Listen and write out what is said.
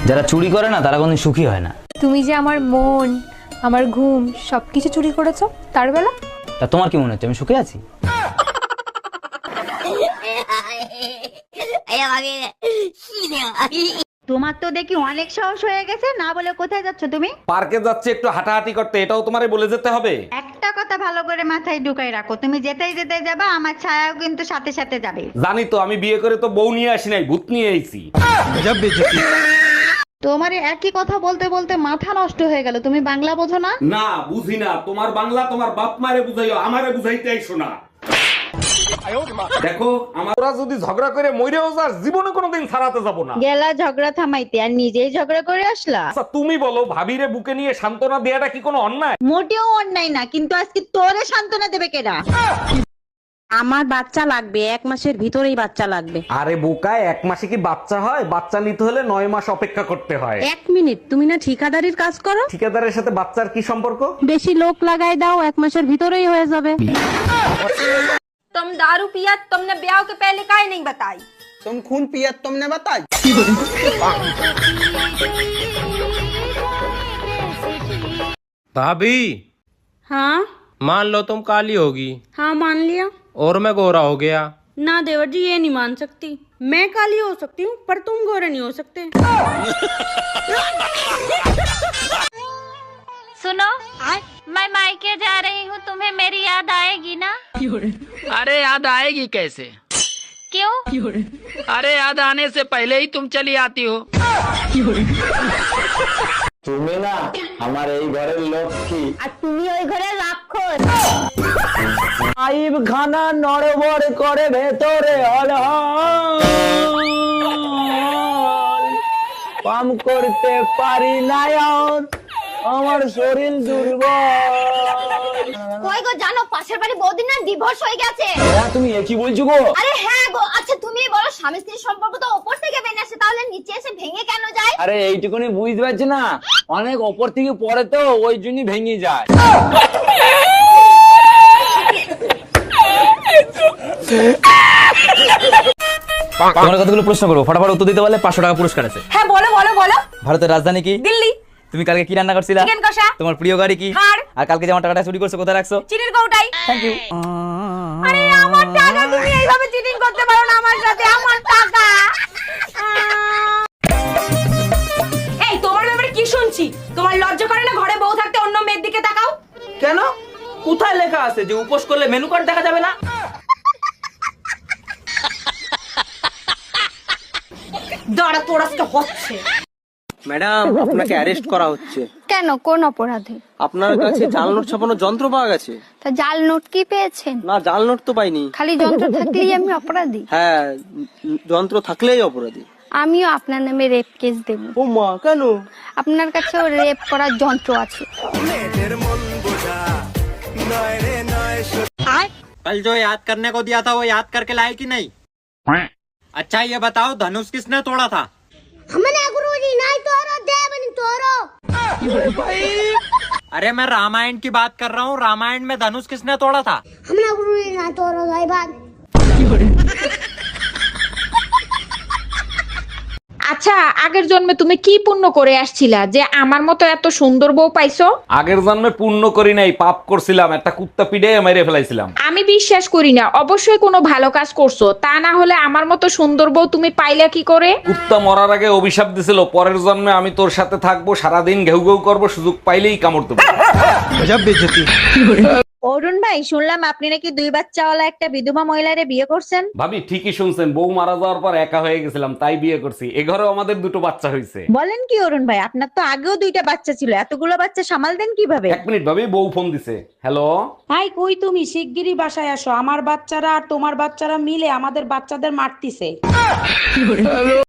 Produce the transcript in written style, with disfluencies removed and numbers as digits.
যারা চুরি করে না তারা কোনদিন সুখী হয় না। তুমি যে আমার মন, আমার ঘুম সবকিছু চুরি করেছো, তার বেলা তা তোমার কি মনে হচ্ছে আমি সুখে আছি? তোমার তো দেখি অনেক সাহস হয়ে গেছে, না বলে কোথায় যাচ্ছ তুমি? পার্কে যাচ্ছে একটু হাঁটাহাঁটি করতে, এটাও তোমারে বলে যেতে হবে? একটা কথা ভালো করে মাথায় ঢুকাই রাখো, তুমি যেতেই যেতেই যাবা, আমার ছায়াও কিন্তু সাথে সাথে যাবে। জানি তো, আমি বিয়ে করে তো বউ নিয়ে আসি নাই, ভূত নিয়ে আইছি। তোমার একই কথা বলতে বলতে মাথা নষ্ট হয়ে গেল, তুমি বাংলা বোঝো না? না বুঝি না, তোমার বাংলা তোমার বাপ মারে বুঝাইও, আমারে বুঝাইতে আইসো না। দেখো আমরা যদি ঝগড়া করে মইরেও যাস, জীবনে কোনোদিন ছাড়াতে যাব না। গেলা ঝগড়া থামাইতে আর নিজেই ঝগড়া করে আসলা। আচ্ছা তুমি বলো, ভাবিরে বুকে নিয়ে সান্ত্বনা দেয়াটা কি কোনো অন্যায়? মোটেও অন্যায় না, কিন্তু আজকে তোরে সান্ত্বনা দেবে কেডা? আমার বাচ্চা লাগবে, 1 মাসের ভিতরেই বাচ্চা লাগবে। আরে বোকায়, 1 মাসে কি বাচ্চা হয়? বাচ্চা নিতে হলে 9 মাস অপেক্ষা করতে হয়। 1 মিনিট, তুমি না ঠিকাদারির কাজ করো? ঠিকাদারের সাথে বাচ্চার কি সম্পর্ক? বেশি লোক লাগাই দাও, 1 মাসের ভিতরেই হয়ে যাবে। तुम दारू पिया, तुमने ब्याह के पहले काहे नहीं बताई? तुम खून पिया तुमने बताई? भाभी हाँ मान लो तुम काली होगी हाँ मान लिया। और मैं गोरा हो गया, ना देवर जी, ये नहीं मान सकती। मैं काली हो सकती हूँ पर तुम गोरे नहीं हो सकते। सुनो, मैं मायके जा रही हूँ, तुम्हें मेरी याद आएगी ना? अरे याद आएगी कैसे? क्यों? अरे याद आने से पहले ही तुम चली आती हो। তুমি না আমার এই ঘরের লক্ষ্মী। আর তুমি ওই ঘরে রাক্ষস। আইব খানা নড়বড় করে ভেতরে পাম করতে পারি না আর, আমার শরীর দুর্বল। কই গো, জানো পাশের বাড়ি বৌদির না ডিভোর্স হয়ে গেছে? তুমি কি বলছো গো? আরে হ্যাঁ গো। আচ্ছা তুমি বলো, স্বামী স্ত্রীর সম্পর্ক তো উপর থেকে বেনে আসে, তাহলে নিচে এসে ভেঙে কেন যায়? আরে এইটুকুনি বুঝতে পারছি না, অনেক ওপর থেকে পড়ে তো ওই জন্যই ভেঙে যায়। তোমার কতগুলো প্রশ্ন করবো, ফটাফট উত্তর দিতে পারলে 500 টাকা পুরস্কার আছে। হ্যাঁ বলো বলো বলো। ভারতের রাজধানী কি? দিল্লি। তুমি কালকে কি রান্না করছিলা? চিকেন কষা। তোমার প্রিয় গাড়ি কি? থার। আর কালকে যে আমার টাকাটা চুরি করছো কোথায় রাখছো? চিনির কৌটাই। Thank you. আরে আমার টাকা, তুমি এইভাবে চিটিং করতে পারো না আমার সাথে, আমার টাকা। এই তোমার ব্যাপারে কি শুনছি? তোমার লজ্জা করে না ঘরে বউ থাকতে অন্য মেয়ের দিকে তাকাও? কেন? কোথায় লেখা আছে যে উপোস করলে মেনু কার্ড দেখা যাবে না? দাঁড়া, তোর আজকে হচ্ছে। ম্যাডাম, আপনাকে অ্যারেস্ট করা হচ্ছে। কেন, কোন অপরাধে? আপনার কাছে জাল নোট ছাপানোর যন্ত্র পাওয়া গেছে। তা জাল নোট কি পেয়েছেন? না, জাল নোট তো পাইনি। খালি যন্ত্র থাকলেই আমি অপরাধী? হ্যাঁ, যন্ত্র থাকলেই অপরাধী। আমিও আপনার নামে রেপ কেস দেব। ও মা, কেন? আপনার কাছেও রেপ করার যন্ত্র আছে। कल जो याद करने को दिया था वो याद करके लाए कि नहीं? अच्छा ये बताओ, धनुष किसने तोड़ा था? हमने गुरुजी नहीं तोरो, देवनी तोरो। अरे मैं रामायण की बात कर रहा हूँ, रामायण में धनुष किसने तोड़ा था? हमने गुरुजी नहीं तोरो भाई बात। আচ্ছা, আগের জন্মে তুমি কি পুণ্য করে আসছিলা যে আমার মতো এত সুন্দর বউ পাইছো? আগের জন্মে পুণ্য করি নাই, পাপ করছিলাম, একটা কুত্তা পিড়ে মেরে ফেলাইছিলাম। আমি বিশ্বাস করি না, অবশ্যই কোনো ভালো কাজ করছো, তা না হলে আমার মতো সুন্দর বউ তুমি পাইলা কি করে? কুত্তা মরার আগে অভিশাপ দিছিল, পরের জন্মে আমি তোর সাথে থাকবো, সারাদিন ঘেউ ঘেউ করবো, সুযোগ পাইলেই কামড় দেবো। অরুণ ভাই, শুনলাম আপনি নাকি 2 বাচ্চাওয়ালা একটা বিধবা মহিলারে বিয়ে করছেন। ভাবি ঠিকই শুনছেন, বউ মারা যাওয়ার পর একা হয়ে গেছিলাম, তাই বিয়ে করছি। এ ঘরেও আমাদের 2টো বাচ্চা হয়েছে। বলেন কি অরুণ ভাই, আপনার তো আগেও 2টা বাচ্চা ছিল, এতগুলো বাচ্চা সামাল দেন কিভাবে? 1 মিনিট ভাবি, বউ ফোন দিছে। হ্যালো। হাই, কই তুমি? শিগগিরই বাসায় আসো, আমার বাচ্চারা আর তোমার বাচ্চারা মিলে আমাদের বাচ্চাদের মারতিছে।